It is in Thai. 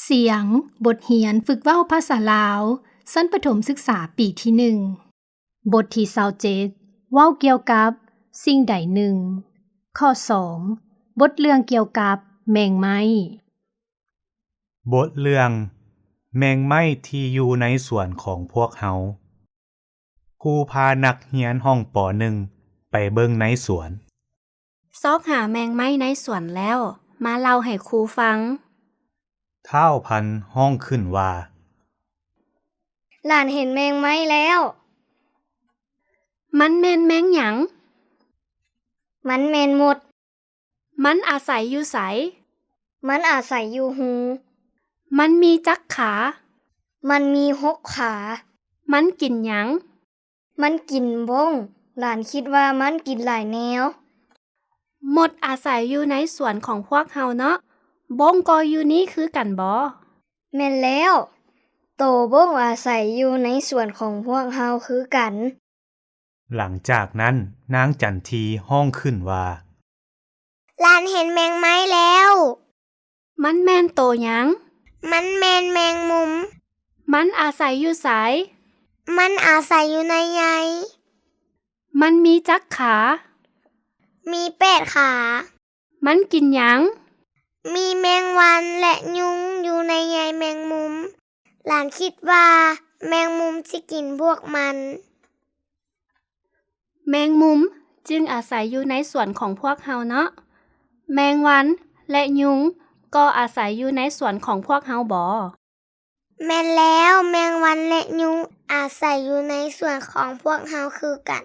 เสียง บทเรียนฝึกเว้าภาษาลาวชั้นประถมศึกษาปีที่ 1 บทที่27เว้าเกี่ยวกับสิ่งใดหนึ่ง ข้อ 2 บทเรื่องเกี่ยวกับแมงไม้ บทเรื่องแมงไม้ที่อยู่ในสวนของพวกเฮาครูพานักเรียนห้องป .1 ไปเบิ่งในสวน ซอกหาแมงไม้ในสวนแล้ว มาเล่าให้ครูฟัง ท้าวพันธุ์ห้องขึ้นว่า หลานเห็นแมงไม้แล้ว มันแม่นแมงหยัง มันแม่นหมด มันอาศัยอยู่ไส มันอาศัยอยู่หู มันมีจักขา มันมี6 ขา มันกินหยัง มันกินบ้ง หลานคิดว่ามันกินหลายแนว หมดอาศัยอยู่ในสวนของพวกเฮาเนาะบงก็อยู่นี้คือกันบ่ แม่นแล้ว โตบ้งอาศัยอยู่ในสวนของพวกเฮาคือกัน หลังจากนั้นนางจันทีห้องขึ้นว่า หลานเห็นแมงไม้แล้ว มันแม่นโตหยัง มันแม่นแมงมุม มันอาศัยอยู่ไส มันอาศัยอยู่ในใย มันมีจักขา มี8 ขา มันกินหยัง มีแมงวันและยุงอยู่ในใยแมงมุม หลานคิดว่าแมงมุมสิกินพวกมัน แมงมุมจึงอาศัยอยู่ในสวนของพวกเฮาเนาะ แมงวันและยุงก็อาศัยอยู่ในสวนของพวกเฮาบ่ แม่นแล้วแมงวันและยุงอาศัยอยู่ในส่วนของพวกเฮาคือกัน